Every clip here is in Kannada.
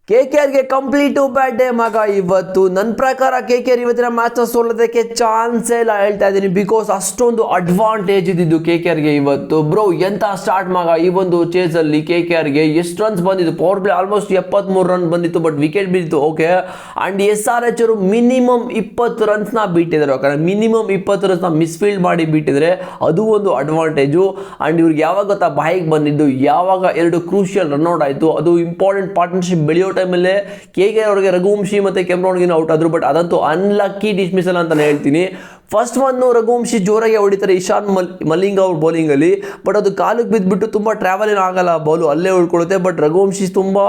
KKRಗೆ ಕಂಪ್ಲೀಟ್ ಬ್ಯಾಡ್ ಡೇ ಮಗ. ಇವತ್ತು ನನ್ನ ಪ್ರಕಾರ KKR ಇವತ್ತಿನ ಮ್ಯಾಚ್ನ ಸೋಲೋದಕ್ಕೆ ಚಾನ್ಸೇ ಇಲ್ಲ ಹೇಳ್ತಾ ಇದ್ದೀನಿ. ಬಿಕಾಸ್ ಅಷ್ಟೊಂದು ಅಡ್ವಾಂಟೇಜ್ ಇದ್ದಿದ್ದು KKRಗೆ ಇವತ್ತು. ಬ್ರೋ ಎಂತ ಸ್ಟಾರ್ಟ್ ಮಗ. ಈ ಒಂದು ಚೇಸಲ್ಲಿ KKRಗೆ ಎಷ್ಟು ರನ್ಸ್ ಬಂದಿತ್ತು, ಪವರ್ ಪ್ಲೇ ಆಲ್ಮೋಸ್ಟ್ 73 ರನ್ ಬಂದಿತ್ತು, ಬಟ್ ವಿಕೆಟ್ ಬಿದ್ದಿತ್ತು. ಓಕೆ, ಆ್ಯಂಡ್ SRH ಅವರು ಮಿನಿಮಮ್ 20 ರನ್ಸ್ನ ಬಿಟ್ಟಿದ್ದಾರೆ. ಯಾಕಂದರೆ ಮಿನಿಮಮ್ 20 ರನ್ಸ್ನ ಮಿಸ್ಫೀಲ್ಡ್ ಮಾಡಿ ಬಿಟ್ಟಿದ್ರೆ ಅದು ಒಂದು ಅಡ್ವಾಂಟೇಜು. ಆ್ಯಂಡ್ ಇವ್ರಿಗೆ ಯಾವಾಗ ಗೊತ್ತಾ ಬಾಯಿಗೆ ಬಂದಿದ್ದು, ಯಾವಾಗ 2 ಕ್ರೂಷಿಯಲ್ ರನ್ಔಟ್ ಆಯಿತು, ಅದು ಇಂಪಾರ್ಟೆಂಟ್ ಪಾರ್ಟ್ನರ್ಶಿಪ್ ಬೆಳೆಯೋ ಟೈಮಲ್ಲಿ KKR ಅವರಿಗೆ ರಘುವಂಶಿ ಮತ್ತು ಕೆಮ್ರಾನ್ಗಿನ ಔಟ್ ಆದರು. ಬಟ್ ಅದಂತೂ ಅನ್ಲಕ್ಕಿ ಡಿಸ್ಮಿಸಲ್ ಅಂತಲೇ ಹೇಳ್ತೀನಿ. ಫಸ್ಟ್ ಒನ್ನು ರಘುವಂಶಿ ಜೋರಾಗಿ ಹೊಡಿತಾರೆ ಇಶಾನ್ ಮಲಿಂಗ ಅವ್ರ ಬೌಲಿಂಗಲ್ಲಿ, ಬಟ್ ಅದು ಕಾಲಿಗೆ ಬಿದ್ದುಬಿಟ್ಟು ತುಂಬ ಟ್ರಾವೆಲ್ ಏನು ಆಗಲ್ಲ, ಬಾಲು ಅಲ್ಲೇ ಉಳ್ಕೊಳುತ್ತೆ. ಬಟ್ ರಘುವಂಶಿ ತುಂಬ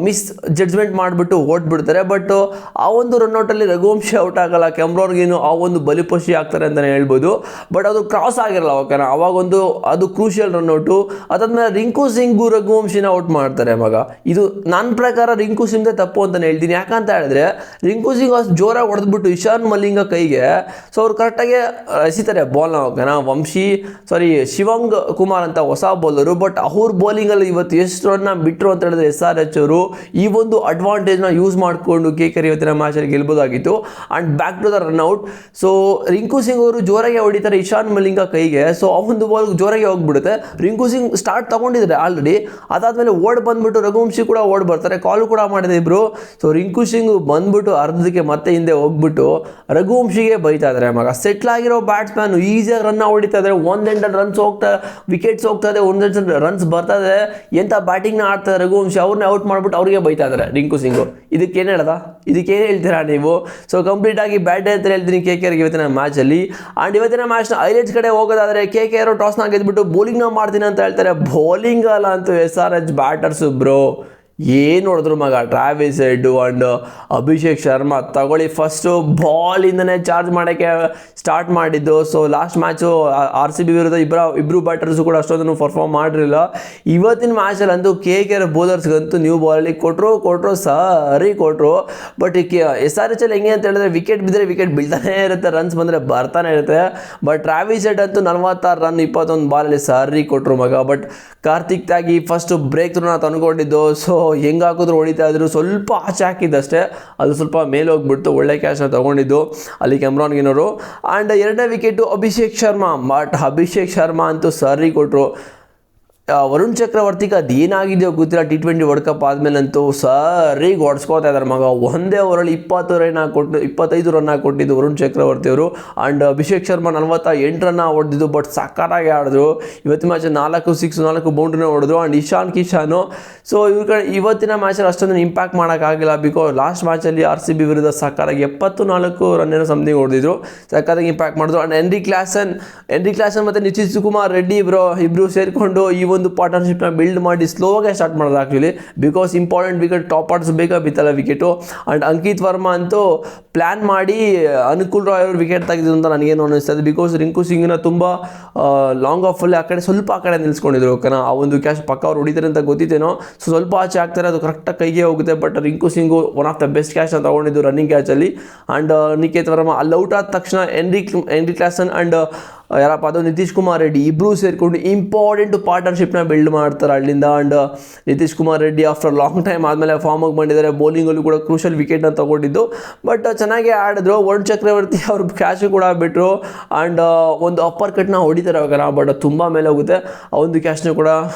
ಮಿಸ್ ಜಡ್ಜ್ಮೆಂಟ್ ಮಾಡಿಬಿಟ್ಟು ಓಡ್ಬಿಡ್ತಾರೆ. ಬಟ್ ಆ ಒಂದು ರನ್ಔಟಲ್ಲಿ ರಘುವಂಶಿ ಔಟ್ ಆಗಲ್ಲ, ಕೆಮ್ರಾನ್ಗಿನು ಆ ಒಂದು ಬಲಿಪಶಿ ಆಗ್ತಾರೆ ಅಂತಲೇ ಹೇಳ್ಬೋದು. ಬಟ್ ಅದು ಕ್ರಾಸ್ ಆಗಿರಲ್ಲ, ಓಕೆನಾ. ಅವಾಗೊಂದು ಅದು ಕ್ರೂಷಿಯಲ್ ರನ್ಔಟು. ಅದಾದ್ಮೇಲೆ ರಿಂಕು ಸಿಂಗು ರಘುವಂಶಿನ ಔಟ್ ಮಾಡ್ತಾರೆ ಮಗ. ಇದು ನನ್ನ ಪ್ರಕಾರ ರಿಂಕು ಸಿಂಗ್ದೇ ತಪ್ಪು ಅಂತಲೇ ಹೇಳ್ತೀನಿ. ಯಾಕಂತ ಹೇಳಿದ್ರೆ ರಿಂಕು ಸಿಂಗ್ ಅಷ್ಟು ಜೋರಾಗಿ ಹೊಡೆದ್ಬಿಟ್ಟು ಇಶಾನ್ ಮಲಿಂಗ ಕೈಗೆ, ಸೊ ಅವ್ರು ಕರೆಕ್ಟಾಗಿ ಎಸಿತಾರೆ ಬಾಲ್ನ, ಓಕೆನಾ. ಶಿವಂಗ್ ಕುಮಾರ್ ಅಂತ ಹೊಸ ಬೌಲರು, ಬಟ್ ಅವ್ರ ಬೌಲಿಂಗಲ್ಲಿ ಇವತ್ತು ಎಷ್ಟು ರನ್ನ ಬಿಟ್ಟರು ಅಂತ ಹೇಳಿದ್ರೆ SRH ಅವರು ಈ ಒಂದು ಅಡ್ವಾಂಟೇಜ್ನ ಯೂಸ್ ಮಾಡಿಕೊಂಡು KKR ಇವತ್ತಿನ ಮ್ಯಾಚಲ್ಲಿ ಗೆಲ್ಬೋದಾಗಿತ್ತು. And back to the run out. So Rinku Singh ಅವರು ಜೋರಾಗಿ ಹೊಡಿತಾರೆ ಇಶಾನ್ ಮಲಿಂಗ ಕೈಗೆ, ಸೊ ಆ ಒಂದು ಬಾಲ್ ಜೋರಾಗಿ ಹೋಗ್ಬಿಡುತ್ತೆ. ರಿಂಕು ಸಿಂಗ್ ಸ್ಟಾರ್ಟ್ ತೊಗೊಂಡಿದ್ದಾರೆ ಆಲ್ರೆಡಿ. ಅದಾದಮೇಲೆ ಓಡ್ ಬಂದ್ಬಿಟ್ಟು ರಘುವಂಶಿ ಕೂಡ ಓಡ್ ಬರ್ತಾರೆ, ಕಾಲು ಕೂಡ ಮಾಡಿದೆ ಇಬ್ಬರು. ಸೊ ರಿಂಕು ಸಿಂಗ್ ಬಂದ್ಬಿಟ್ಟು ಅರ್ಧಕ್ಕೆ ಮತ್ತೆ ಹಿಂದೆ ಹೋಗ್ಬಿಟ್ಟು ರಘುವಂಶಿಗೆ ಬೈತಾ ಇದ್ದಾರೆ ಮಗ. ಸೆಟ್ಲ್ ಆಗಿರೋ ಬ್ಯಾಟ್ಸ್ಮ್ಯಾನು ಈಸಿಯಾಗಿ ರನ್ ಹೊಡಿತಾ ಇದ್ದಾರೆ, 100 ರನ್ಸ್ ವಿಕೆಟ್ಸ್ ಹೋಗ್ತಾ ಇದೆ, 100 ರನ್ಸ್ ಬರ್ತಾ ಇದೆ. ಎಂಥ ಬ್ಯಾಟಿಂಗ್ನ ಆಡ್ತಾರೆ ರಘುವಂಶಿ, ಅವ್ರನ್ನೇ ಔಟ್ ಮಾಡಿಬಿಟ್ಟು ಅವ್ರಿಗೆ ಬೈತಾ ಇದ್ದಾರೆ ರಿಂಕು ಸಿಂಗು. ಇದಕ್ಕೇನು ಹೇಳ್ದ, ಇದಕ್ಕೇನು ಹೇಳ್ತೀರಾ ನೀವು? ಸೊ ಕಂಪ್ಲೀಟಾಗಿ ಬ್ಯಾಟ್ ಡೇ ಅಂತ ಹೇಳ್ತೀನಿ KKRಗೆ ಇವತ್ತಿನ ಮ್ಯಾಚಲ್ಲಿ. ಆ್ಯಂಡ್ ಇವತ್ತಿನ ಮ್ಯಾಚ್ನ ಹೈಲೈಟ್ಸ್ ಕಡೆ ಹೋಗೋದಾದರೆ KKR ಟಾಸ್ನ ಗೆದ್ಬಿಟ್ಟು ಬೌಲಿಂಗ್ನ ಮಾಡ್ತೀನಿ ಅಂತ ಹೇಳ್ತಾರೆ. ಬೌಲಿಂಗ್ ಅಲ್ಲ ಅಂತೂ SRH ಬ್ಯಾಟರ್ಸು ಬ್ರೋ ಏನು ನೋಡಿದ್ರು ಮಗ. Travis head and Abhishek Sharma ತಗೊಳ್ಳಿ, ಫಸ್ಟು ಬಾಲಿಂದನೇ ಚಾರ್ಜ್ ಮಾಡೋಕ್ಕೆ ಸ್ಟಾರ್ಟ್ ಮಾಡಿದ್ದು. ಸೊ ಲಾಸ್ಟ್ ಮ್ಯಾಚು RCB ವಿರುದ್ಧ ಇಬ್ಬರು ಬ್ಯಾಟರ್ಸು ಕೂಡ ಅಷ್ಟೊಂದು ಪರ್ಫಾರ್ಮ್ ಮಾಡಿರಲಿಲ್ಲ. ಇವತ್ತಿನ ಮ್ಯಾಚಲ್ಲಂತೂ KKR ಬೌಲರ್ಸ್ಗಂತೂ ನ್ಯೂ ಬಾಲಲ್ಲಿ ಕೊಟ್ಟರು ಸರಿ ಕೊಟ್ಟರು. ಬಟ್ SRH ಅಲ್ಲಿ ಹೆಂಗೆ ಅಂತ ಹೇಳಿದ್ರೆ ವಿಕೆಟ್ ಬಿದ್ದರೆ ವಿಕೆಟ್ ಬೀಳ್ತಾನೆ ಇರುತ್ತೆ, ರನ್ಸ್ ಬಂದರೆ ಬರ್ತಾನೆ ಇರುತ್ತೆ. ಬಟ್ ಟ್ರಾವಿಸ್ ಹೆಡ್ ಅಂತೂ 46 ರನ್ 21 ಬಾಲಲ್ಲಿ ಸರಿ ಕೊಟ್ಟರು ಮಗ. But Kartik Tyagi first break ಥ್ರೂನ ತಂದುಕೊಂಡಿದ್ದು. ಸೊ ಹೆಂಗೆ ಹಾಕಿದ್ರು ಹೊಡಿತಾ ಇದ್ರು, ಸ್ವಲ್ಪ ಆಚೆ ಹಾಕಿದ್ದಷ್ಟೇ, ಅದು ಸ್ವಲ್ಪ ಮೇಲೆ ಹೋಗ್ಬಿಡ್ತು. ಒಳ್ಳೆ ಕ್ಯಾಚ್ನ ತೊಗೊಂಡಿದ್ದು ಅಲ್ಲಿ ಕೆಮ್ರಾನ್ಗಿನವರು. ಆ್ಯಂಡ್ 2ನೇ ವಿಕೆಟು ಅಭಿಷೇಕ್ ಶರ್ಮಾ. ಬಟ್ ಅಭಿಷೇಕ್ ಶರ್ಮಾ ಅಂತೂ ಸರಿ ಕೊಟ್ಟರು. ವರುಣ್ ಚಕ್ರವರ್ತಿಗೆ ಅದೇನಾಗಿದೆಯೋ ಗೊತ್ತಿಲ್ಲ, T20 ವರ್ಲ್ಡ್ ಕಪ್ ಆದಮೇಲಂತೂ ಸರಿ ಹೊಡ್ಸ್ಕೋತಾ ಇದ್ದಾರೆ ಮಗ. ಒಂದೇ ಓವರಲ್ಲಿ 25 ರನ್ ಕೊಟ್ಟಿದ್ದು ವರುಣ್ ಚಕ್ರವರ್ತಿ ಅವರು. ಆ್ಯಂಡ್ ಅಭಿಷೇಕ್ ಶರ್ಮಾ 48 ರನ್ ಹೊಡೆದಿದ್ದು, ಬಟ್ ಸಕ್ಕತ್ತಾಗಿ ಆಡಿದ್ರು. ಇವತ್ತಿನ ಮ್ಯಾಚ್ 4 ಸಿಕ್ಸ್ 4 ಬೌಂಡ್ರಿನ ಹೊಡೆದ್ರು. ಆ್ಯಂಡ್ ಇಶಾನ್ ಕಿಶಾನು, ಸೊ ಇವ್ರ ಕಡೆ ಇವತ್ತಿನ ಮ್ಯಾಚಲ್ಲಿ ಅಷ್ಟೊಂದು ಇಂಪ್ಯಾಕ್ಟ್ ಮಾಡೋಕ್ಕಾಗಿಲ್ಲ. ಬಿಕಾಸ್ ಲಾಸ್ಟ್ ಮ್ಯಾಚಲ್ಲಿ RCB ವಿರುದ್ಧ ಸಕ್ಕತ್ತಾಗಿ 74 ರನ್ ಏನೋ ಸಮಥಿಂಗ್ ಹೊಡೆದಿದ್ರು, ಸಕ್ಕತ್ತಾಗಿ ಇಂಪ್ಯಾಕ್ಟ್ ಮಾಡಿದ್ರು. ಆ್ಯಂಡ್ ಹೆನ್ರಿ ಕ್ಲಾಸನ್ ಮತ್ತು ನಿತೀಶ್ ಕುಮಾರ್ ರೆಡ್ಡಿ ಇಬ್ಬರು ಸೇರಿಕೊಂಡು ಈ ಒಂದು ಪಾರ್ಟ್ನರ್ಶಿಪ್ನ ಬಿಲ್ಡ್ ಮಾಡಿ ಸ್ಲೋಗೆ ಸ್ಟಾರ್ಟ್ ಮಾಡೋದು actually. Because important wicket top orders ಬೇಗ ಬಿತ್ತಲ್ಲ ವಿಕೆಟು. ಆ್ಯಂಡ್ ಅಂಕಿತ್ ವರ್ಮಾ ಅಂತೂ ಪ್ಲ್ಯಾನ್ ಮಾಡಿ ಅನುಕೂಲ್ ರಾಯ್ ಅವರು ವಿಕೆಟ್ ತೆಗೆದಿದ್ದು ಅಂತ ನನಗೇನು ಅನ್ನಿಸ್ತದೆ. ಬಿಕಾಸ್ ರಿಂಕು ಸಿಂಗ್ನ ತುಂಬ ಲಾಂಗ್ ಆಫಲ್ಲಿ ಸ್ವಲ್ಪ ಆ ಕಡೆ ನಿಲ್ಸ್ಕೊಂಡಿದ್ರು, ಓಕೆನಾ. ಆ ಒಂದು ಕ್ಯಾಚ್ ಪಕ್ಕ ಅವ್ರು ಹೊಡಿತಾರೆ ಅಂತ ಗೊತ್ತಿತ್ತೇನೋ, ಸೊ ಸ್ವಲ್ಪ ಆಚೆ ಆಗ್ತಾರೆ, ಅದು ಕರೆಕ್ಟಾಗಿ ಕೈಗೆ ಹೋಗುತ್ತೆ. But Rinku Singh one of the best ಕ್ಯಾಚ್ನ ತೊಗೊಂಡಿದ್ದು ರನ್ನಿಂಗ್ ಕ್ಯಾಚಲ್ಲಿ. ಆ್ಯಂಡ್ ನಿಖೇತ್ ವರ್ಮಾ ಅಲ್ಲಿ ಔಟ್ ಆದ ತಕ್ಷಣ ಹೆನ್ರಿ ಕ್ಲಾಸನ್ ಆ್ಯಂಡ್ ಯಾರಪ್ಪ ಅದು ನಿತೀಶ್ ಕುಮಾರ್ ರೆಡ್ಡಿ ಇಬ್ಬರೂ ಸೇರಿಕೊಂಡು ಇಂಪಾರ್ಟೆಂಟ್ ಪಾರ್ಟ್ನರ್ಶಿಪ್ನ ಬಿಲ್ಡ್ ಮಾಡ್ತಾರೆ ಅಲ್ಲಿಂದ. And Nitish Kumar Reddy after long time ಆದಮೇಲೆ ಫಾರ್ಮಾಗಿ ಬಂದಿದ್ದಾರೆ. ಬೌಲಿಂಗಲ್ಲೂ ಕೂಡ ಕ್ರೂಷಲ್ ವಿಕೆಟ್ನ ತೊಗೊಂಡಿದ್ದು, ಬಟ್ ಚೆನ್ನಾಗೇ ಆಡಿದ್ರು. ವರುಣ್ ಚಕ್ರವರ್ತಿ ಅವ್ರ ಕ್ಯಾಚು ಕೂಡ ಬಿಟ್ಟರು. ಆ್ಯಂಡ್ ಒಂದು ಅಪ್ಪರ್ ಕಟ್ನ ಹೊಡಿತಾರೆ ಅವಾಗ, ಬಟ್ ತುಂಬ ಮೇಲೆ ಹೋಗುತ್ತೆ. ಆ ಒಂದು ಕ್ಯಾಚ್ನ ಕೂಡ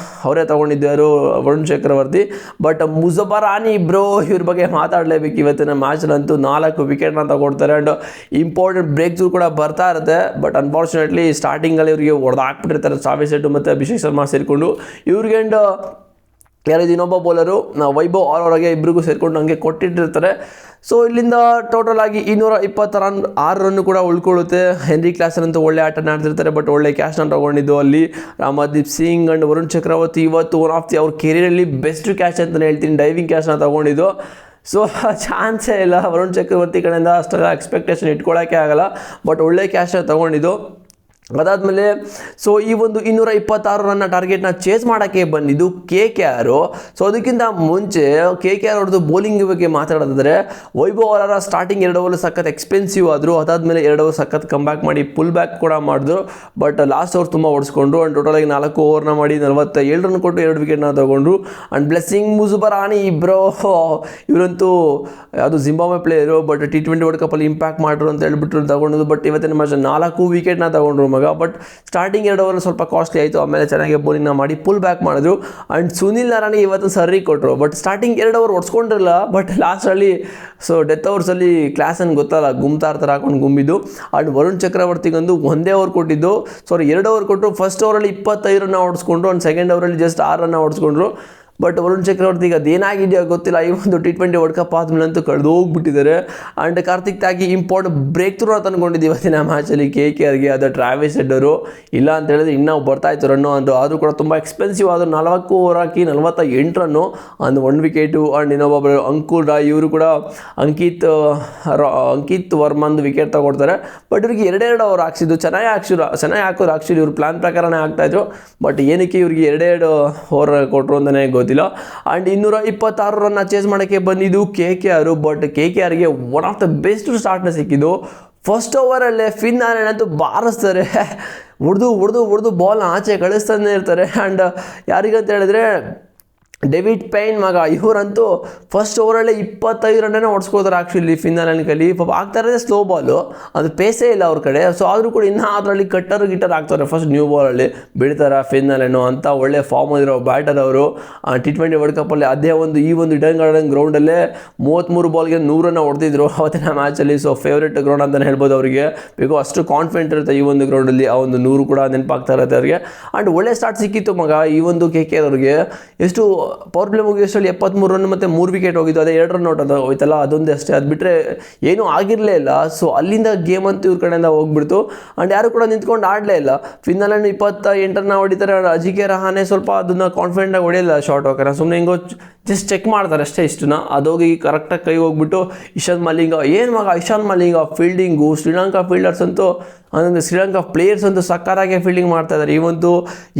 ಅವರೇ ತೊಗೊಂಡಿದ್ದರು ವರುಣ್ ಚಕ್ರವರ್ತಿ. ಬಟ್ ಮುಜಬರಾನಿ ಇವ್ರ ಬಗ್ಗೆ ಮಾತಾಡಲೇಬೇಕು. ಇವತ್ತಿನ ಮ್ಯಾಚಲ್ಲಂತೂ 4 ವಿಕೆಟ್ನ ತಗೊಳ್ತಾರೆ. ಆ್ಯಂಡ್ ಇಂಪಾರ್ಟೆಂಟ್ ಬ್ರೇಕ್ ಥ್ರೂ ಕೂಡ ಬರ್ತಾ ಇರುತ್ತೆ. ಬಟ್ ಅನ್ಫಾರ್ಚುನೇಟ್ಲಿ ಸ್ಟಾರ್ಟಿಂಗಲ್ಲಿ ಇವರಿಗೆ ಹೊಡೆದಾಕ್ಬಿಟ್ಟಿರ್ತಾರೆ ಟ್ರಾವಿಸ್ ಹೆಡ್ ಮತ್ತು ಅಭಿಷೇಕ್ ಶರ್ಮಾ ಸೇರಿಕೊಂಡು. ಇವ್ರಿಗೆ ಆ್ಯಂಡ್ ಯಾರಿದು ಇನ್ನೊಬ್ಬ ಬೌಲರು ವೈಭವ್ ಅವರೊಳಗೆ ಇಬ್ಬರಿಗೂ ಸೇರಿಕೊಂಡು ಹಂಗೆ ಕೊಟ್ಟಿಟ್ಟಿರ್ತಾರೆ. ಸೊ ಇಲ್ಲಿಂದ ಟೋಟಲ್ ಆಗಿ 226 ರನ್ ಕೂಡ ಉಳ್ಕೊಳ್ಳುತ್ತೆ. ಹೆನ್ರಿ ಕ್ಲಾಸನ್ ಅಂತೂ ಒಳ್ಳೆ ಆಟ ಆಡ್ತಿರ್ತಾರೆ, ಬಟ್ ಒಳ್ಳೆ ಕ್ಯಾಚ್ನ ತೊಗೊಂಡಿದ್ದು ಅಲ್ಲಿ ರಾಮದೀಪ್ ಸಿಂಗ್ ಆ್ಯಂಡ್ ವರುಣ್ ಚಕ್ರವರ್ತಿ ಇವತ್ತು ಒನ್ ಆಫ್ ಅವ್ರ ಕೆರಿಯರಲ್ಲಿ ಬೆಸ್ಟ್ ಕ್ಯಾಚ್ ಅಂತಲೇ ಹೇಳ್ತೀನಿ, ಡೈವಿಂಗ್ ಕ್ಯಾಚ್ನ ತೊಗೊಂಡಿದ್ದು. ಸೊ ಚಾನ್ಸೇ ಇಲ್ಲ ವರುಣ್ ಚಕ್ರವರ್ತಿ ಕಡೆಯಿಂದ ಅಷ್ಟೆಲ್ಲ ಎಕ್ಸ್ಪೆಕ್ಟೇಷನ್ ಇಟ್ಕೊಳ್ಳೋಕ್ಕೆ ಆಗಲ್ಲ, ಬಟ್ ಒಳ್ಳೆ ಕ್ಯಾಚ್ನ ತೊಗೊಂಡಿದ್ದು. ಅದಾದಮೇಲೆ ಸೊ ಈ ಒಂದು 226 ರನ್ನ ಟಾರ್ಗೆಟ್ನ ಚೇಸ್ ಮಾಡೋಕ್ಕೆ ಬಂದಿದ್ದು KKR. ಸೊ ಅದಕ್ಕಿಂತ ಮುಂಚೆ KKR ಅವ್ರದ್ದು ಬೌಲಿಂಗ್ ಬಗ್ಗೆ ಮಾತಾಡೋದಾದರೆ ವೈಭವ್ ಅವರ ಸ್ಟಾರ್ಟಿಂಗ್ 2 ಓವರ್ ಸಖತ್ ಎಕ್ಸ್ಪೆನ್ಸಿವ್ ಆದರು. ಅದಾದಮೇಲೆ 2 ಓವರ್ ಸಖತ್ ಕಮ್ಬ್ಯಾಕ್ ಮಾಡಿ ಪುಲ್ ಬ್ಯಾಕ್ ಕೂಡ ಮಾಡಿದ್ರು. ಬಟ್ ಲಾಸ್ಟ್ ಓವರ್ ತುಂಬ ಓಡಿಸ್ಕೊಂಡ್ರು. ಆ್ಯಂಡ್ ಟೋಟಲಾಗಿ 4 ಓವರ್ನ ಮಾಡಿ 47 ರನ್ ಕೊಟ್ಟು 2 ವಿಕೆಟ್ನ ತೊಗೊಂಡ್ರು. ಆ್ಯಂಡ್ ಬ್ಲೆಸ್ಸಿಂಗ್ ಮುಜುಬರಾನಿ ಇವರಂತೂ ಅದು Zimbabwe player, but T20 world ಕಪ್ಪಲ್ಲಿ ಇಂಪ್ಯಾಕ್ಟ್ ಮಾಡ್ರು ಅಂತ ಹೇಳ್ಬಿಟ್ಟು ತಗೊಂಡು. ಬಟ್ ಇವತ್ತಿನ ಮ್ಯಾಚ್ 4 ವಿಕೆಟ್ನ ತಗೊಂಡ್ರು ಮಗ. ಬಟ್ ಸ್ಟಾರ್ಟಿಂಗ್ 2 ಓವರ್ ಸ್ವಲ್ಪ ಕಾಸ್ಟ್ಲಿ ಆಯಿತು. ಆಮೇಲೆ ಚೆನ್ನಾಗಿ ಬೌಲಿಂಗ್ನ ಮಾಡಿ ಪುಲ್ ಬ್ಯಾಕ್ ಮಾಡಿದ್ರು. ಆ್ಯಂಡ್ ಸುನಿಲ್ ನಾರಾಯಣ್ ಇವತ್ತು ಸರ್ರಿ ಕೊಟ್ಟರು. ಬಟ್ ಸ್ಟಾರ್ಟಿಂಗ್ 2 ಓವರ್ ಓಡಿಸ್ಕೊಂಡಿರಲ್ಲ. ಬಟ್ ಲಾಸ್ಟಲ್ಲಿ ಸೊ ಡೆತ್ ಓವರ್ಸಲ್ಲಿ ಕ್ಲಾಸ್ ಅಂತ ಗೊತ್ತಲ್ಲ, ಗುಮ್ತಾರ್ ಥರ ಹಾಕೊಂಡು ಗುಂಬಿದ್ದು. ಆ್ಯಂಡ್ ವರುಣ್ ಚಕ್ರವರ್ತಿಗಂದು 1 ಓವರ್ ಕೊಟ್ಟಿದ್ದು, 2 ಓವರ್ ಕೊಟ್ಟು ಫಸ್ಟ್ ಓವರಲ್ಲಿ 25 ರನ್ನ ಓಡಿಸ್ಕೊಂಡ್ರು. ಆ್ಯಂಡ್ ಸೆಕೆಂಡ್ ಓವರಲ್ಲಿ ಜಸ್ಟ್ 6 ರನ್ನ ಓಡಿಸ್ಕೊಂಡ್ರು. ಬಟ್ ವರುಣ್ ಚಕ್ರವರ್ತಿಗೆ ಅದೇನಾಗಿದೆಯೋ ಗೊತ್ತಿಲ್ಲ, ಈ ಒಂದು T20 ವರ್ಲ್ಡ್ ಕಪ್ ಆದಮೇಲೆ ಅಂತೂ ಕಳೆದು ಹೋಗ್ಬಿಟ್ಟಿದ್ದಾರೆ. And Kartik Tyagi important break through ತಂದ್ಕೊಂಡಿದ್ದು ಇವತ್ತಿನ ಮ್ಯಾಚಲ್ಲಿ KKRಗೆ. ಅದು ಟ್ರಾವಿಸ್ ಹೆಡ್ ಅವರು ಇಲ್ಲ ಅಂತ ಹೇಳಿದ್ರೆ ಇನ್ನೂ ಬರ್ತಾಯಿತ್ತು ರನ್ನು ಅಂದರು. ಆದರೂ ಕೂಡ ತುಂಬ ಎಕ್ಸ್ಪೆನ್ಸಿವ್ ಆದರು. 4 ಓವರ್ ಹಾಕಿ 48 ರನ್ನು ಅಂದು 1 ವಿಕೆಟು. ಆ್ಯಂಡ್ ಇನ್ನೊಬ್ಬರು ಅಂಕುಲ್ ರಾಯ್ ಇವರು ಕೂಡ ಅಂಕಿತ್ ವರ್ಮಂದು ವಿಕೆಟ್ ತಗೊಡ್ತಾರೆ. ಬಟ್ ಇವ್ರಿಗೆ 2 ಓವರ್ ಹಾಕ್ಸಿದ್ದು ಚೆನ್ನಾಗಿ ಹಾಕೋರು. ಆ್ಯಕ್ಚುಲಿ ಇವ್ರು ಪ್ಲಾನ್ ಪ್ರಕಾರನೇ ಆಗ್ತಾಯಿದ್ರು. ಬಟ್ ಏನಕ್ಕೆ ಇವ್ರಿಗೆ 2 ಓವರ್ ಕೊಟ್ಟರು ಅಂತಲೇ ಗೊತ್ತಿಲ್ಲ. ಆ್ಯಂಡ್ 226 ರನ್ನ ಚೇಸ್ ಮಾಡೋಕ್ಕೆ ಬಂದಿದ್ದು KKR. ಬಟ್ KKRಗೆ ಒನ್ ಆಫ್ ದ ಬೆಸ್ಟ್ ಸ್ಟಾರ್ಟ್ನ ಸಿಕ್ಕಿದ್ದು. ಫಸ್ಟ್ ಓವರಲ್ಲೇ ಫಿನ್ ಆ್ಯಂಡ್ ಅಂತೂ ಬಾರಿಸ್ತಾರೆ, ಹೊಡೆದು ಬಾಲ್ನ ಆಚೆ ಕಳಿಸ್ತಾನೆ ಇರ್ತಾರೆ. ಆ್ಯಂಡ್ ಯಾರಿಗಂತ ಹೇಳಿದ್ರೆ ಡೇವಿಡ್ ಪೈನ್ ಮಗ, ಇವರಂತೂ ಫಸ್ಟ್ ಓವರಲ್ಲೇ 25 ರನ್ನೇ ಓಡಿಸ್ಕೋತಾರೆ. ಆ್ಯಕ್ಚುಲಿ ಫಿನ್ನಾಲಲ್ಲಿ ಪಾಪ ಆಗ್ತಾರೆ ಸ್ಲೋ ಬಾಲು, ಅದು ಪೇಸೇ ಇಲ್ಲ ಅವ್ರ ಕಡೆ. ಸೊ ಆದರೂ ಕೂಡ ಇನ್ನೂ ಅದರಲ್ಲಿ ಗಿಟ್ಟರ್ ಆಗ್ತಾರೆ. ಫಸ್ಟ್ ನ್ಯೂ ಬಾಲಲ್ಲಿ ಬಿಡ್ತಾರೆ ಫಿನ್ನಾಲೆನೋ ಅಂತ ಒಳ್ಳೆ ಫಾರ್ಮಲ್ಲಿರೋ ಬ್ಯಾಟರ್ ಅವರು. T20 ವರ್ಲ್ಡ್ ಕಪ್ಪಲ್ಲಿ ಅದೇ ಈ ಒಂದು ಇಡನ್ ಗಾರ್ಡನ್ ಗ್ರೌಂಡಲ್ಲೇ 33 ಬಾಲ್ಗೆ 100 ರನ್ನ ಹೊಡೆದಿದ್ರು ಅವತ್ತಿನ ಮ್ಯಾಚಲ್ಲಿ. ಸೊ ಫೇವ್ರೇಟ್ ಗ್ರೌಂಡ್ ಅಂತಲೇ ಹೇಳ್ಬೋದು ಅವರಿಗೆ, ಬಿಕಾಸ್ ಅಷ್ಟು ಕಾನ್ಫಿಡೆಂಟ್ ಇರುತ್ತೆ ಈ ಒಂದು ಗ್ರೌಂಡಲ್ಲಿ. ಆ ಒಂದು 100 ಕೂಡ ನೆನಪಾಗ್ತಾ ಇರುತ್ತೆ ಅವರಿಗೆ. ಆ್ಯಂಡ್ ಒಳ್ಳೆ ಸ್ಟಾರ್ಟ್ ಸಿಕ್ಕಿತ್ತು ಮಗ ಈ ಒಂದು KKR ಅವ್ರಿಗೆ. ಎಷ್ಟು ಪವರ್ ಪ್ಲೇ ಮುಗಿಯೋಷ್ಟರಲ್ಲಿ 73 ರನ್ ಮತ್ತು 3 ವಿಕೆಟ್ ಹೋಗಿದ್ದು. ಅದೇ 2 ರನ್ ಔಟ್ ಅದು ಹೋಯ್ತಲ್ಲ, ಅದೊಂದೇ ಅಷ್ಟೇ. ಅದು ಬಿಟ್ಟರೆ ಏನೂ ಆಗಿರಲೇ ಇಲ್ಲ. ಸೊ ಅಲ್ಲಿಂದ ಗೇಮ್ ಅಂತೂ ಇವ್ರ ಕಡೆಯಿಂದ ಹೋಗ್ಬಿಡ್ತು. ಆ್ಯಂಡ್ ಯಾರು ಕೂಡ ನಿಂತ್ಕೊಂಡು ಆಡಲೇ ಇಲ್ಲ. ಫಿನ್ನಾಲಲ್ಲಿ 28 ರನ್ನ ಹೊಡಿತಾರೆ. ಅಜಿಂಕ್ಯ ರಹಾನೆ ಸ್ವಲ್ಪ ಅದನ್ನು ಕಾನ್ಫಿಡೆಂಟಾಗಿ ಹೊಡೆಯಲ್ಲ ಶಾರ್ಟ್ ಹೋಗ್ತಾರೆ, ಸುಮ್ಮನೆ ಹಿಂಗೋ ಜಸ್ಟ್ ಚೆಕ್ ಮಾಡ್ತಾರೆ ಅಷ್ಟೇ. ಇಷ್ಟನ್ನ ಅದೋಗಿ ಕರೆಕ್ಟಾಗಿ ಕೈ ಹೋಗ್ಬಿಟ್ಟು ಇಶಾಂತ್ ಮಲಿಂಗ ಏನು ಮಗ, ಇಶಾಂತ್ ಮಲಿಂಗ ಫೀಲ್ಡಿಂಗು ಶ್ರೀಲಂಕಾ ಫೀಲ್ಡರ್ಸ್ ಅಂತೂ ಅಂದರೆ ಶ್ರೀಲಂಕಾ ಪ್ಲೇಯರ್ಸ್ ಅಂತೂ ಸಕ್ಕತ್ತಾಗಿ ಫೀಲ್ಡಿಂಗ್ ಮಾಡ್ತಾ ಇದ್ದಾರೆ. ಇವಂತೂ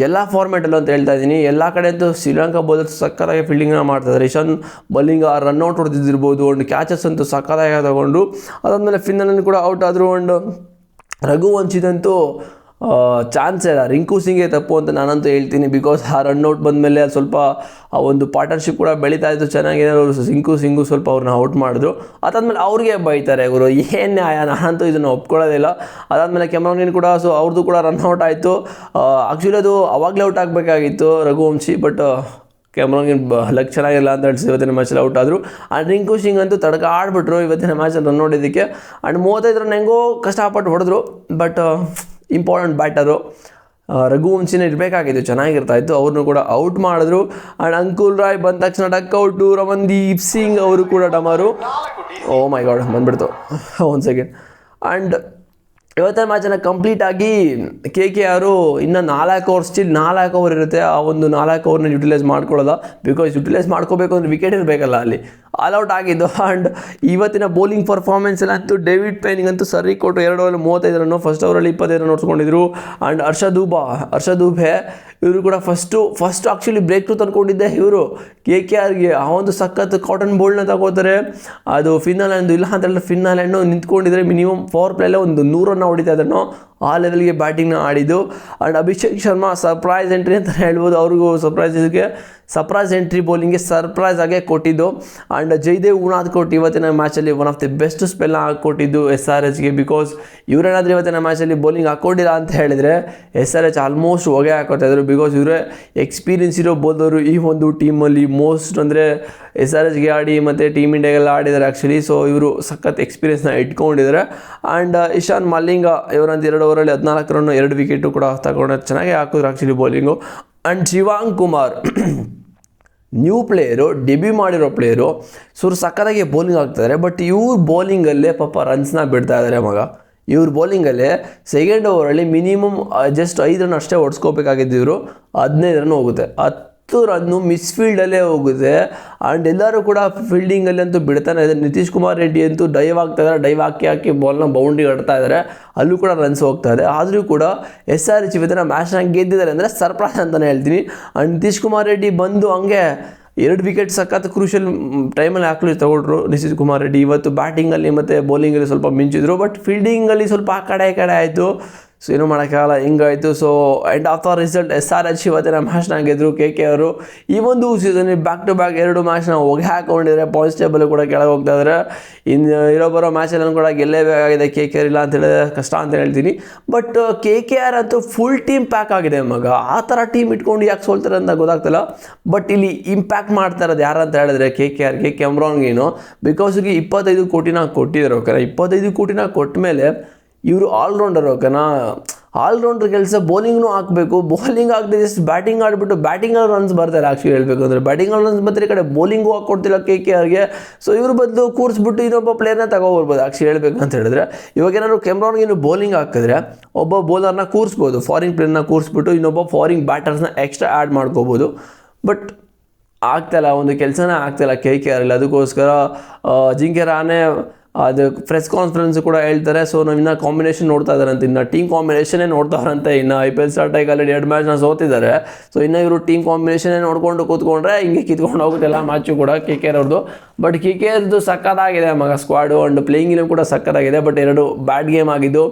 ಎಲ್ಲ ಫಾರ್ಮ್ಯಾಟಲ್ಲೂ ಅಂತ ಹೇಳ್ತಾ ಇದ್ದೀನಿ, ಎಲ್ಲ ಕಡೆ ಅಂತೂ ಶ್ರೀಲಂಕಾ ಬೌಲರ್ಸ್ ಸಕ್ಕತ್ತಾಗಿ ಫೀಲ್ಡಿಂಗ್ನ ಮಾಡ್ತಾ ಇದ್ದಾರೆ. ಇಶಾಂತ್ ಮಲಿಂಗ ರನ್ಔಟ್ ಹೊಡೆದಿರ್ಬೋದು. ಒಂದು ಕ್ಯಾಚಸ್ ಅಂತೂ ಸಕ್ಕತ್ತಾಗಿ ತಗೊಂಡು ಅದಾದಮೇಲೆ ಫಿನ್ನಲ್ಲಿ ಕೂಡ ಔಟ್ ಆದರು. ಒಂದು ರಘುವಂಶಿದಂತೂ ಚಾನ್ಸೇ ಇಲ್ಲ. ರಿಂಕು ಸಿಂಗ್ಗೆ ತಪ್ಪು ಅಂತ ನಾನಂತೂ ಹೇಳ್ತೀನಿ. ಬಿಕಾಸ್ ಆ ರನ್ಔಟ್ ಬಂದಮೇಲೆ ಸ್ವಲ್ಪ ಆ ಒಂದು ಪಾರ್ಟ್ನರ್ಶಿಪ್ ಕೂಡ ಬೆಳೀತಾ ಇತ್ತು ಚೆನ್ನಾಗಿ. ಸಿಂಗು ಸ್ವಲ್ಪ ಅವ್ರನ್ನ ಔಟ್ ಮಾಡಿದ್ರು. ಅದಾದಮೇಲೆ ಅವ್ರಿಗೆ ಬೈತಾರೆ ಇವರು, ಏನು ನ್ಯಾಯ, ನಾನಂತೂ ಇದನ್ನು ಒಪ್ಕೊಳ್ಳೋದಿಲ್ಲ. ಅದಾದಮೇಲೆ ಕೆಮರಾನ್ ಕೂಡ ಸೊ ಅವ್ರದ್ದು ಕೂಡ ರನ್ಔಟ್ ಆಯಿತು. ಆ್ಯಕ್ಚುಲಿ ಅದು ಅವಾಗಲೇ ಔಟ್ ಆಗಬೇಕಾಗಿತ್ತು ರಘುವಂಶಿ, ಬಟ್ ಕೆಮರಾನ್ ಲಕ್ ಚೆನ್ನಾಗಿಲ್ಲ ಅಂತ ಹೇಳಿ ಇವತ್ತಿನ ಮ್ಯಾಚಲ್ಲಿ ಔಟ್ ಆದರು. ಆ್ಯಂಡ್ ರಿಂಕು ಸಿಂಗ್ ಅಂತೂ ತಡಕ ಆಡ್ಬಿಟ್ರು ಇವತ್ತಿನ ಮ್ಯಾಚಲ್ಲಿ ರನ್ ನೋಡಿದ್ದಕ್ಕೆ. ಆ್ಯಂಡ್ 35 ರನ್ ಹೆಂಗೋ ಕಷ್ಟಪಟ್ಟು ಹೊಡೆದ್ರು. ಬಟ್ ಇಂಪಾರ್ಟೆಂಟ್ ಬ್ಯಾಟರು ರಘುವಂಶಿನೇ ಇರಬೇಕಾಗಿತ್ತು, ಚೆನ್ನಾಗಿರ್ತಾಯಿತ್ತು. ಅವ್ರನ್ನೂ ಕೂಡ ಔಟ್ ಮಾಡಿದ್ರು. ಆ್ಯಂಡ್ ಅಂಕುಲ್ ರಾಯ್ ಬಂದ ತಕ್ಷಣ ಡಕ್ಔಟು. ರಮನ್ದೀಪ್ ಸಿಂಗ್ ಅವರು ಕೂಡ ಡಮಾರು. ಓ ಮೈ ಗಾಡ್ ಬಂದ್ಬಿಡ್ತು, 1 ಸೆಕೆಂಡ್. ಆ್ಯಂಡ್ ಇವತ್ತಿನ ಮ್ಯಾಚನ್ನು ಕಂಪ್ಲೀಟಾಗಿ KKR ಇನ್ನೂ 4 ಓವರ್ ಸ್ಟಿಲ್ 4 ಓವರ್ ಇರುತ್ತೆ. ಆ ಒಂದು 4 ಓವರ್ನ ಯುಟಿಲೈಸ್ ಮಾಡ್ಕೊಳ್ಳೋಲ್ಲ. ಬಿಕಾಸ್ ಯುಟಿಲೈಸ್ ಮಾಡ್ಕೋಬೇಕು ಅಂದರೆ ವಿಕೆಟ್ ಇರಬೇಕಲ್ಲ ಅಲ್ಲಿ. ಆಲ್ಔಟ್ ಆಗಿದ್ದು. ಆ್ಯಂಡ್ ಇವತ್ತಿನ ಬೌಲಿಂಗ್ ಪರ್ಫಾರ್ಮೆನ್ಸ್ ಅಂತೂ ಡೇವಿಡ್ ಪೈನಿಗಂತೂ ಸರಿ ಕೊಟ್ಟು 2 ಓವರ್ 35 ರನ್ನು, ಫಸ್ಟ್ ಓವರಲ್ಲಿ 25 ರನ್ ನೋಡ್ಸ್ಕೊಂಡಿದ್ರು. ಆ್ಯಂಡ್ ಹರ್ಷ ದೂಬೆ ಇವರು ಕೂಡ ಫಸ್ಟು ಆ್ಯಕ್ಚುಲಿ ಬ್ರೇಕ್ ಥ್ರೂ ತಂದ್ಕೊಂಡಿದ್ದೆ ಇವರು KKRಗೆ. ಆ ಒಂದು ಸಖತ್ ಕಾಟನ್ ಬೋಲ್ಡ್ನ ತಗೋತಾರೆ. ಅದು ಫಿನ್ನಾಲೆಂಡು ಇಲ್ಲ ಅಂತ ಹೇಳಿದ್ರೆ ಫಿನ್ನಾಲೆಂಡು ನಿಂತ್ಕೊಂಡಿದ್ರೆ ಮಿನಿಮಮ್ ಪವರ್ ಪ್ಲೇಲೇ ಒಂದು 100 ರನ್ನ ಹೊಡಿತಾ ಇದ್ದನು. ಆ ಲೆವೆಲ್ಗೆ ಬ್ಯಾಟಿಂಗ್ನ ಆಡಿದ್ದು. And Abhishek Sharma surprise entry ಅಂತ ಹೇಳ್ಬೋದು. ಅವ್ರಿಗೂ ಸರ್ಪ್ರೈಸ್ ಎಂಟ್ರಿ ಬೌಲಿಂಗ್ಗೆ ಸರ್ಪ್ರೈಸ್ ಆಗೇ ಕೊಟ್ಟಿದ್ದು. ಆ್ಯಂಡ್ ಜೈದೇವ್ ಉನಾದ್ಕೋಟ್ ಇವತ್ತಿನ ಮ್ಯಾಚಲ್ಲಿ ಒನ್ ಆಫ್ ದಿ ಬೆಸ್ಟ್ ಸ್ಪೆಲ್ನ ಹಾಕ್ಕೊಟ್ಟಿದ್ದು SRHಗೆ. ಬಿಕಾಸ್ ಇವರೇನಾದರೂ ಇವತ್ತಿನ ಮ್ಯಾಚಲ್ಲಿ ಬೌಲಿಂಗ್ ಹಾಕ್ಕೊಂಡಿಲ್ಲ ಅಂತ ಹೇಳಿದರೆ SRH ಆಲ್ಮೋಸ್ಟ್ ಹೊಗೆ ಹಾಕೋತಾಯಿದ್ರು. ಬಿಕಾಸ್ ಇವರೇ ಎಕ್ಸ್ಪೀರಿಯನ್ಸ್ ಇರೋ ಬೌಲರು ಈ ಒಂದು ಟೀಮಲ್ಲಿ. ಮೋಸ್ಟ್ ಅಂದರೆ SRHಗೆ ಆಡಿ ಮತ್ತು ಟೀಮ್ ಇಂಡಿಯಾಗೆಲ್ಲ ಆಡಿದ್ದಾರೆ ಆ್ಯಕ್ಚುಲಿ. ಸೊ ಇವರು ಸಖತ್ ಎಕ್ಸ್ಪೀರಿಯನ್ಸ್ನ ಇಟ್ಕೊಂಡಿದ್ದಾರೆ. ಆ್ಯಂಡ್ ಇಶಾಂತ್ ಮಲಿಂಗ ಇವರಂತ 2 ಓವರಲ್ಲಿ 14 ರನ್ನು 2 ವಿಕೆಟು ಕೂಡ ತಗೊಂಡು ಚೆನ್ನಾಗೇ ಹಾಕಿದ್ರು actually bowling. And Shivang Kumar new player, debut ಮಾಡಿರೋ ಪ್ಲೇಯರು. ಸೊ ಇವ್ರು ಸಕ್ಕತ್ತಾಗಿ ಬೌಲಿಂಗ್ ಆಗ್ತಾಯಿದ್ದಾರೆ. ಬಟ್ ಇವ್ರ ಬೌಲಿಂಗಲ್ಲೇ ಪಾಪ ರನ್ಸ್ನ ಬಿಡ್ತಾ ಇದ್ದಾರೆ ಮಗ. ಇವ್ರ ಬೌಲಿಂಗಲ್ಲೇ ಸೆಕೆಂಡ್ ಓವರಲ್ಲಿ ಮಿನಿಮಮ್ ಜಸ್ಟ್ 5 ರನ್ ಅಷ್ಟೇ ಓಡಿಸ್ಕೋಬೇಕಾಗಿದ್ದು ಇವರು 15 ರನ್ ಹೋಗುತ್ತೆ. ರನ್ನು ಮಿಸ್ಫೀಲ್ಡಲ್ಲೇ ಹೋಗುತ್ತೆ. ಆ್ಯಂಡ್ ಎಲ್ಲರೂ ಕೂಡ ಫೀಲ್ಡಿಂಗಲ್ಲಿ ಅಂತೂ ಬಿಡ್ತಾನೆ ಇದೆ. ನಿತೀಶ್ ಕುಮಾರ್ ರೆಡ್ಡಿ ಅಂತೂ ಡೈವ್ ಆಗ್ತಾ ಇದ್ದಾರೆ, ಡೈವ್ ಹಾಕಿ ಬಾಲ್ನ ಬೌಂಡ್ರಿ ಆಡ್ತಾ ಇದ್ದಾರೆ, ಅಲ್ಲೂ ಕೂಡ ರನ್ಸ್ ಹೋಗ್ತಾ ಇದೆ. ಆದರೂ ಕೂಡ SRH ಇವತ್ತಿನ ಮ್ಯಾಚ್ನ ಗೆದ್ದಿದ್ದಾರೆ ಅಂದರೆ ಸರ್ಪ್ರೈಸ್ ಅಂತಲೇ ಹೇಳ್ತೀನಿ. ಆ್ಯಂಡ್ ನಿತೀಶ್ ಕುಮಾರ್ ರೆಡ್ಡಿ ಬಂದು ಹಂಗೆ 2 ವಿಕೆಟ್ ಸಖತ್ ಕ್ರೂಷಿಯಲ್ ಟೈಮಲ್ಲಿ ಹಾಕಲು ತಗೊಂಡ್ರು ನಿತೀಶ್ ಕುಮಾರ್ ರೆಡ್ಡಿ. ಇವತ್ತು ಬ್ಯಾಟಿಂಗಲ್ಲಿ ಮತ್ತು ಬೌಲಿಂಗಲ್ಲಿ ಸ್ವಲ್ಪ ಮಿಂಚಿದ್ರು, ಬಟ್ ಫೀಲ್ಡಿಂಗಲ್ಲಿ ಸ್ವಲ್ಪ ಆ ಕಡೆ ಆಯಿತು. ಸೊ ಏನೂ ಮಾಡೋಕ್ಕಾಗಲ್ಲ, ಹಿಂಗಾಯಿತು. So end of the result SRH ಇವತ್ತಿನ ಮ್ಯಾಚ್ನ ಗೆದ್ದರು. KK ಅವರು ಈ ಒಂದು ಸೀಸನ್ ಬ್ಯಾಕ್ ಟು ಬ್ಯಾಕ್ 2 ಮ್ಯಾಚ್ನ ಹೊಗೆ ಹಾಕೊಂಡಿದ್ದಾರೆ. ಪಾಯಿಂಟ್ಸ್ ಟೇಬಲ್ ಕೂಡ ಕೆಳಗೆ ಹೋಗ್ತಾ ಇದ್ದಾರೆ. ಇನ್ನು ಇರೋ ಬರೋ ಮ್ಯಾಚಲ್ಲಿ ಕೂಡ ಗೆಲ್ಲೇಬೇಕಾಗಿದೆ. KKR ಇಲ್ಲ ಅಂತ ಹೇಳಿದ್ರೆ ಕಷ್ಟ ಅಂತ ಹೇಳ್ತೀನಿ. ಬಟ್ KKR ಅಂತೂ ಫುಲ್ ಟೀಮ್ ಪ್ಯಾಕ್ ಆಗಿದೆ ಮಗ. ಆ ಥರ ಟೀಮ್ ಇಟ್ಕೊಂಡು ಯಾಕೆ ಸೋಲ್ತಾರೆ ಅಂತ ಗೊತ್ತಾಗ್ತಿಲ್ಲ. ಬಟ್ ಇಲ್ಲಿ ಇಂಪ್ಯಾಕ್ಟ್ ಮಾಡ್ತಾ ಇರೋದು ಯಾರು ಅಂತ ಹೇಳಿದ್ರೆ KKRಗೆ, ಕೆಮ್ರಾನ್ಗೇನು. ಬಿಕಾಸ್ ಈಗ 25 ಕೋಟಿನ ಕೊಟ್ಟಿದ್ದಾರೆ. ಓಕೆನಾ, 25 ಕೋಟಿನ ಕೊಟ್ಟ ಮೇಲೆ ಇವರು ಆಲ್ರೌಂಡರ್. ಓಕೆನಾ, ಆಲ್ರೌಂಡರ್ ಕೆಲಸ ಬೌಲಿಂಗ್ನೂ ಹಾಕಬೇಕು. ಬೌಲಿಂಗ್ ಹಾಕ್ದೆ ಜಸ್ಟ್ ಬ್ಯಾಟಿಂಗ್ ಆಡಿಬಿಟ್ಟು ಬ್ಯಾಟಿಂಗಲ್ಲಿ ರನ್ಸ್ ಬರ್ತಾರೆ. ಆ್ಯಕ್ಚುಲಿ ಹೇಳಬೇಕು ಅಂದರೆ ಬ್ಯಾಟಿಂಗಲ್ಲಿ ರನ್ಸ್ ಬರ್ತಾರೆ, ಈ ಕಡೆ ಬೌಲಿಂಗು ಹಾಕ್ಕೊಡ್ತಿಲ್ಲ KKRಗೆ. ಸೊ ಇವ್ರ ಬದಲು ಕೂರಿಸ್ಬಿಟ್ಟು ಇನ್ನೊಬ್ಬ ಪ್ಲೇಯರ್ನ ತಗೋಬರ್ಬೋದು. ಆ್ಯಕ್ಚುಲಿ ಹೇಳಬೇಕು ಅಂತ ಹೇಳಿದ್ರೆ ಇವಾಗ ಏನಾದ್ರು ಕೆಮ್ರಾನ್ಗೆ ಬೌಲಿಂಗ್ ಹಾಕಿದ್ರೆ ಒಬ್ಬ ಬೌಲರ್ನ ಕೂರಿಸ್ಬೋದು, ಫಾರಿನ್ ಪ್ಲೇಯರ್ನ ಕೂರಿಸ್ಬಿಟ್ಟು ಇನ್ನೊಬ್ಬ ಫಾರಿನ್ ಬ್ಯಾಟರ್ಸ್ನ ಎಕ್ಸ್ಟ್ರಾ ಆ್ಯಡ್ ಮಾಡ್ಕೋಬೋದು. ಬಟ್ ಆಗ್ತಾಯಿಲ್ಲ, ಒಂದು ಕೆಲಸನೇ ಆಗ್ತಾಯಿಲ್ಲ KKR ಇಲ್ಲ. ಅದಕ್ಕೋಸ್ಕರ ಜಿಂಕೆ ರಾಣೆ ಅದು ಪ್ರೆಸ್ ಕಾನ್ಫರೆನ್ಸ್ ಕೂಡ ಹೇಳ್ತಾರೆ. ಸೊ ನಾವು ಇನ್ನೂ ಕಾಂಬಿನೇಷನ್ ನೋಡ್ತಾ ಇದ್ದಾರಂತೆ, ಇನ್ನು ಟೀಮ್ ಕಾಂಬಿನೇಷನ್ನೇ ನೋಡ್ತಾರಂತೆ. ಇನ್ನು IPL ಸ್ಟಾರ್ಟ್ ಆಗಿ ಆಲ್ರೆಡಿ 2 ಮ್ಯಾಚ್ನ ಸೋತಿದ್ದಾರೆ. ಸೊ ಇನ್ನು ಇವರು ಟೀಮ್ ಕಾಂಬಿನೇಷನ್ನೇ ನೋಡ್ಕೊಂಡು ಕೂತ್ಕೊಂಡ್ರೆ ಹಿಂಗೆ ಕಿತ್ಕೊಂಡು ಹೋಗುತ್ತಿಲ್ಲ ಮ್ಯಾಚು ಕೂಡ KKR ಅವ್ರದ್ದು. ಬಟ್ KKRದು ಸಕ್ಕತ್ತಾಗಿದೆ ಮಗ ಸ್ಕ್ವಾಡು, ಆ್ಯಂಡ್ ಪ್ಲೇಯಿಂಗ್ ಇಲೆವನ್ ಕೂಡ ಸಕ್ಕತ್ತಾಗಿದೆ. ಬಟ್ 2 ಬ್ಯಾಡ್ ಗೇಮ್ ಆಗಿದ್ದು.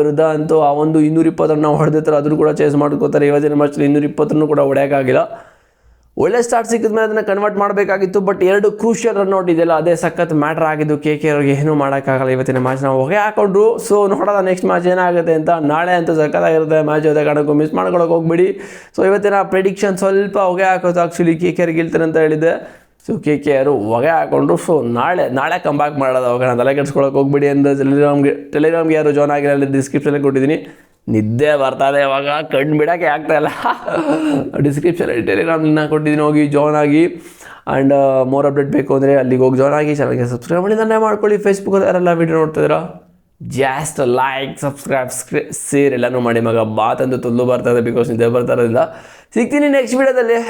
ವಿರುದ್ಧ ಅಂತೂ ಆ ಒಂದು 220 ರನ್ನ ಹೊಡೆದಿರ್ತಾರೆ, ಅದನ್ನು ಕೂಡ ಚೇಸ್ ಮಾಡ್ಕೋತಾರೆ. ಇವತ್ತಿನ ಮ್ಯಾಚಲ್ಲಿ 220 ರನ್ನು ಕೂಡ ಹೊಡೆಯೋಕ್ಕಾಗಿಲ್ಲ. ಒಳ್ಳೆ ಸ್ಟಾರ್ಟ್ ಸಿಕ್ಕಿದ ಮೇಲೆ ಅದನ್ನು ಕನ್ವರ್ಟ್ ಮಾಡಬೇಕಾಗಿತ್ತು. ಬಟ್ 2 ಕ್ರೂಷಿಯಲ್ ರನ್ ಔಟ್ ಇದೆಯಲ್ಲ, ಅದೇ ಸಖತ್ ಮ್ಯಾಟ್ರ್ ಆಗಿದ್ದು. KKR ಅವ್ರಿಗೆ ಏನೂ ಮಾಡೋಕ್ಕಾಗಲ್ಲ. ಇವತ್ತಿನ ಮ್ಯಾಚ್ನ ಹೊಗೆ ಹಾಕೊಂಡ್ರು. ಸೊ ನೋಡೋಣ ನೆಕ್ಸ್ಟ್ ಮ್ಯಾಚ್ ಏನಾಗುತ್ತೆ ಅಂತ. ನಾಳೆ ಅಂತೂ ಸಖತ್ತಾಗಿರುತ್ತೆ ಮ್ಯಾಚ್, ಜೊತೆ ಕಾರಣಕ್ಕೂ ಮಿಸ್ ಮಾಡ್ಕೊಳಕ್ಕೆ ಹೋಗ್ಬಿಡಿ. ಸೊ ಇವತ್ತಿನ ಪ್ರೆಡಿಕ್ಷನ್ ಸ್ವಲ್ಪ ಹೊಗೆ ಹಾಕೋದು. ಆ್ಯಕ್ಚುಲಿ KKR ಗೆಲ್ತಾರೆ ಅಂತ ಹೇಳಿದೆ. ಸೊ KKR ಹೊಗೆ ಹಾಕೊಂಡ್ರು. ಸೊ ನಾಳೆ ಕಮ್ ಬ್ಯಾಕ್ ಮಾಡೋದು. ಅವಾಗ ನಾನು ತಲೆ ಕೆಡ್ಸ್ಕೊಳಕ್ಕೆ ಹೋಗ್ಬಿಡಿ ಅಂದರೆ ಟೆಲಿಗ್ರಾಮ್ಗೆ ಯಾರು ಜಾಯ್ನ್ ಆಗಿಲ್ಲ, ಡಿಸ್ಕ್ರಿಪ್ಷನಲ್ಲಿ ಕೊಟ್ಟಿದ್ದೀನಿ. ನಿದ್ದೆ ಬರ್ತಾಯಿದೆ ಇವಾಗ, ಕಣ್ಣು ಬಿಡೋಕ್ಕೆ ಆಗ್ತಾಯಿಲ್ಲ. ಡಿಸ್ಕ್ರಿಪ್ಷನಲ್ಲಿ ಟೆಲಿಗ್ರಾಮ್ನ ಕೊಟ್ಟಿದ್ದೀನಿ, ಹೋಗಿ ಜಾಯ್ನ್ ಆಗಿ. ಆ್ಯಂಡ್ ಮೋರ್ ಅಪ್ಡೇಟ್ ಬೇಕು ಅಂದರೆ ಅಲ್ಲಿಗೆ ಹೋಗಿ ಜಾಯ್ನ್ ಆಗಿ. ಚಾನಲ್ಗೆ ಸಬ್ಸ್ಕ್ರೈಬ್ ಮಾಡಿ ನಾನೇ ಮಾಡ್ಕೊಳ್ಳಿ. ಫೇಸ್ಬುಕ್ಕಲ್ಲಿ ಯಾರೆಲ್ಲ ವೀಡಿಯೋ ನೋಡ್ತಿದ್ದೀರಾ ಜಾಸ್ಟ್ ಲೈಕ್, ಸಬ್ಸ್ಕ್ರೈಬ್, ಶೇರ್ ಎಲ್ಲನೂ ಮಾಡಿ ಮಗ. ಬಾತಂದು ತೊಂದು ಬರ್ತಾಯಿದೆ ಬಿಕಾಸ್ ನಿದ್ದೆ ಬರ್ತಾ ಇರೋದಿಲ್ಲ. ಸಿಗ್ತೀನಿ ನೆಕ್ಸ್ಟ್ ವೀಡಿಯೋದಲ್ಲಿ.